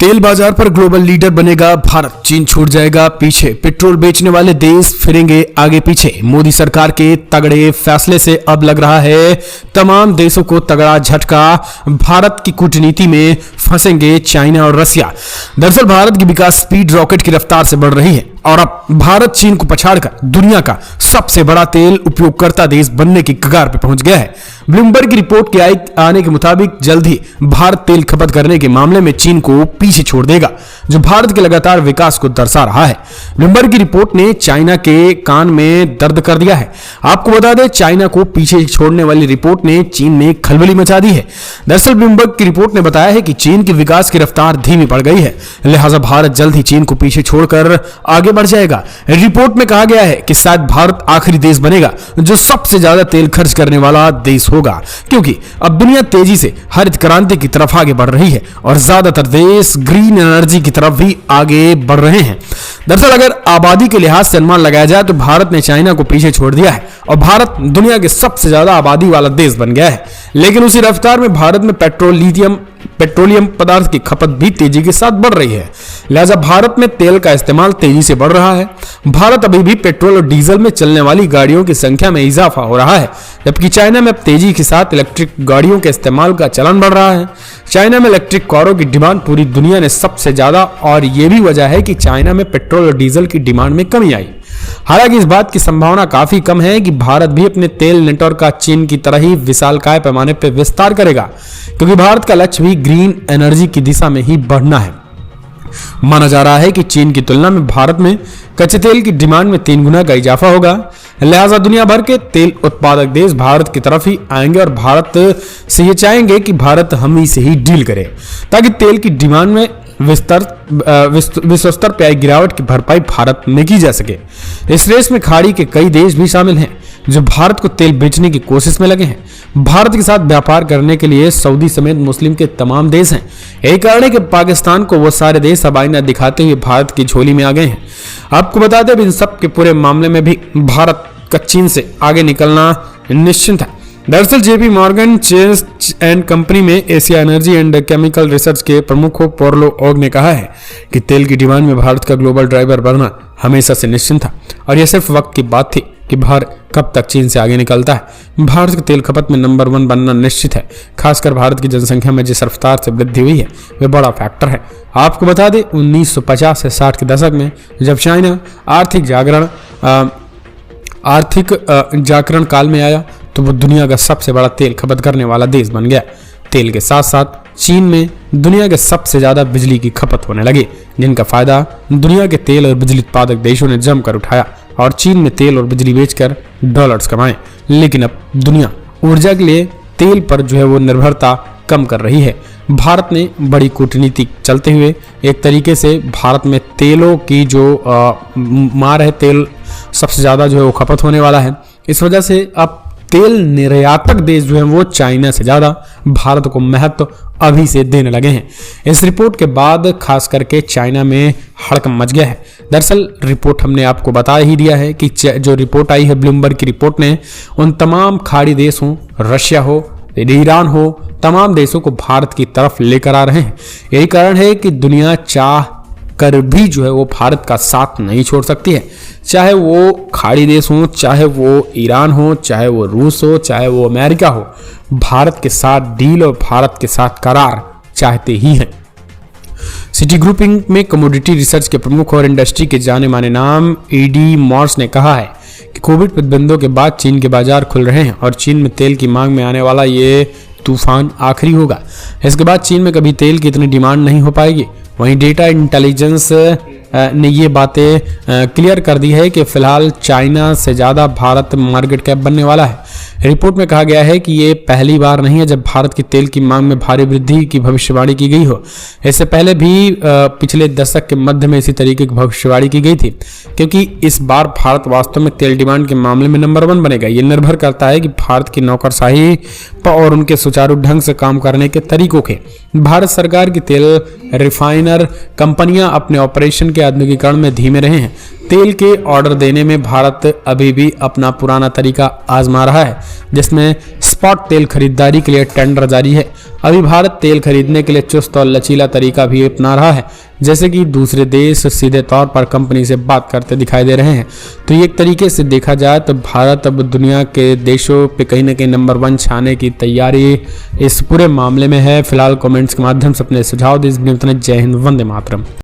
तेल बाजार पर ग्लोबल लीडर बनेगा भारत, चीन छूट जाएगा पीछे, पेट्रोल बेचने वाले देश फिरेंगे आगे पीछे। मोदी सरकार के तगड़े फैसले से अब लग रहा है तमाम देशों को तगड़ा झटका। भारत की कूटनीति में फंसेंगे चाइना और रसिया। दरअसल भारत की विकास स्पीड रॉकेट की रफ्तार से बढ़ रही है और अब भारत चीन को पछाड़कर दुनिया का सबसे बड़ा तेल उपयोगकर्ता देश बनने की कगार पर पहुंच गया है। ब्लूमबर्ग की रिपोर्ट के आने के मुताबिक जल्द ही भारत तेल खपत करने के मामले में चीन को पीछे छोड़ देगा, जो भारत के लगातार विकास को दर्शा रहा है। ब्लूमबर्ग की रिपोर्ट ने चाइना के कान में दर्द कर दिया है। आपको बता दें, चाइना को पीछे छोड़ने वाली रिपोर्ट ने चीन में खलबली मचा दी है। दरअसल ब्लूमबर्ग की रिपोर्ट ने बताया है कि चीन की विकास की रफ्तार धीमी पड़ गई है, लिहाजा भारत जल्द ही चीन को पीछे छोड़कर आगे बढ़ जाएगा। रिपोर्ट में कहा गया है कि शायद भारत आखिरी देश बनेगा जो सबसे ज्यादा तेल खर्च करने वाला देश होगा, क्योंकि अब दुनिया तेजी से हरित क्रांति की तरफ आगे बढ़ रही है और ज्यादातर देश ग्रीन एनर्जी की तरफ भी आगे बढ़ रहे हैं। दरअसल अगर आबादी के लिहाज से अनुमान लगाया जाए तो भारत ने चाइना को पीछे छोड़ दिया है और भारत दुनिया के सबसे ज्यादा आबादी वाला देश बन गया है। लेकिन उसी रफ्तार में भारत में पेट्रोलियम पदार्थ की खपत भी तेजी के साथ बढ़ रही है, लिहाजा भारत में तेल का इस्तेमाल तेजी से बढ़ रहा है। भारत अभी भी पेट्रोल और डीजल में चलने वाली गाड़ियों की संख्या में इजाफा हो रहा है, जबकि चाइना में अब तेजी के साथ इलेक्ट्रिक गाड़ियों के इस्तेमाल का चलन बढ़ रहा है। चाइना में इलेक्ट्रिक कारों की डिमांड पूरी दुनिया ने सबसे ज्यादा, और यह भी वजह है कि चाइना में पेट्रोल और डीजल की डिमांड में कमी आई। हालांकि इस बात की संभावना काफी कम है कि भारत भी अपने तेल नेटवर्क का चीन की तरह ही विशालकाय पैमाने पर विस्तार करेगा, क्योंकि भारत का लक्ष्य भी ग्रीन एनर्जी की दिशा में ही बढ़ना है। माना जा रहा है कि चीन की तुलना में भारत में कच्चे तेल की डिमांड में 3 गुना का इजाफा होगा, लिहाजा दुनिया भर के तेल उत्पादक देश भारत की तरफ ही आएंगे और भारत से ये चाहेंगे कि भारत हम ही से ही डील करे, ताकि तेल की डिमांड में विश्व स्तर पर आई गिरावट की भरपाई भारत में की जा सके। इस रेस में खाड़ी के कई देश भी शामिल हैं जो भारत को तेल बेचने की कोशिश में लगे हैं। भारत के साथ व्यापार करने के लिए सऊदी समेत मुस्लिम के तमाम देश हैं। यही कारण है कि पाकिस्तान को वो सारे देश अब आईना दिखाते हुए भारत की झोली में आ गए हैं। आपको बता दें, इन सब के पूरे मामले में भी भारत का चीन से आगे निकलना निश्चित है। दरअसल JP Morgan Chase and company में Asia energy and chemical research के प्रमुख पोर्लो ओग ने कहा है कि तेल की डिमांड में भारत का ग्लोबल ड्राइवर बनना हमेशा से निश्चित था और यह सिर्फ वक्त की बात थी कि भारत कब तक चीन से आगे निकलता है। भारत के तेल खपत में नंबर 1 बनना निश्चित है। खासकर भारत की जनसंख्या में जिस रफ्तार से वृद्धि हुई है वह बड़ा फैक्टर है। आपको बता दें, 1950 से 60 के दशक में जब चाइना आर्थिक जागरण काल में आया तो वो दुनिया का सबसे बड़ा तेल खपत करने वाला देश बन गया। तेल के साथ साथ चीन में दुनिया के सबसे ज्यादा बिजली की खपत होने लगी, जिनका फायदा दुनिया के तेल और बिजली उत्पादक देशों ने जमकर उठाया और चीन में तेल और बिजली बेचकर डॉलर्स कमाए। लेकिन अब दुनिया ऊर्जा के लिए तेल पर जो है वो निर्भरता कम कर रही है। भारत ने बड़ी कूटनीति चलते हुए एक तरीके से भारत में तेलों की जो मार है, तेल सबसे ज्यादा जो है वो खपत होने वाला है। इस वजह से अब तेल निर्यातक देश जो है वो चाइना से ज्यादा भारत को महत्व अभी से देने लगे हैं। इस रिपोर्ट के बाद खास करके चाइना में हड़कंप मच गया है। दरअसल रिपोर्ट हमने आपको बता ही दिया है कि जो रिपोर्ट आई है ब्लूमबर्ग की रिपोर्ट ने उन तमाम खाड़ी देश हो, रशिया हो, ईरान हो, तमाम देशों को भारत की तरफ लेकर आ रहे हैं। यही कारण है कि दुनिया चाह कर भी जो है वो भारत का साथ नहीं छोड़ सकती है, चाहे वो खाड़ी देश हो, चाहे वो ईरान हो, चाहे वो रूस हो, चाहे वो अमेरिका हो। भारत के साथ डील और भारत के साथ करार चाहते ही हैं। सिटी ग्रुपिंग में कमोडिटी रिसर्च के प्रमुख और इंडस्ट्री के जाने माने नाम एडी मॉर्स ने कहा है कि कोविड प्रतिबंधों के बाद चीन के बाजार खुल रहे हैं और चीन में तेल की मांग में आने वाला ये तूफान आखिरी होगा। इसके बाद चीन में कभी तेल की इतनी डिमांड नहीं हो पाएगी। वहीं डेटा इंटेलिजेंस ने ये बातें क्लियर कर दी है कि फिलहाल चाइना से ज़्यादा भारत मार्केट कैप बनने वाला है। रिपोर्ट में कहा गया है कि ये पहली बार नहीं है जब भारत की तेल की मांग में भारी वृद्धि की भविष्यवाणी की गई हो। इससे पहले भी पिछले दशक के मध्य में इसी तरीके की भविष्यवाणी की गई थी, क्योंकि इस बार भारत वास्तव में तेल डिमांड के मामले में नंबर 1 बनेगा। ये निर्भर करता है कि भारत की नौकरशाही और उनके सुचारू ढंग से काम करने के तरीकों के। भारत सरकार की तेल रिफाइनर कंपनियां अपने ऑपरेशन के आधुनिकीकरण में धीमे रहे हैं। तेल के ऑर्डर देने में भारत अभी भी अपना पुराना तरीका आजमा रहा है, जिसमें स्पॉट तेल खरीदारी के लिए टेंडर जारी है। अभी भारत तेल खरीदने के लिए चुस्त और लचीला तरीका भी अपना रहा है, जैसे कि दूसरे देश सीधे तौर पर कंपनी से बात करते दिखाई दे रहे हैं। तो ये एक तरीके से देखा जाए तो भारत अब दुनिया के देशों पे कहीं ना कहीं नंबर 1 छाने की तैयारी इस पूरे मामले में है। फिलहाल कमेंट्स के माध्यम से अपने सुझाव दें। इस वीडियो में इतना ही। जय हिंद, वंदे मातरम।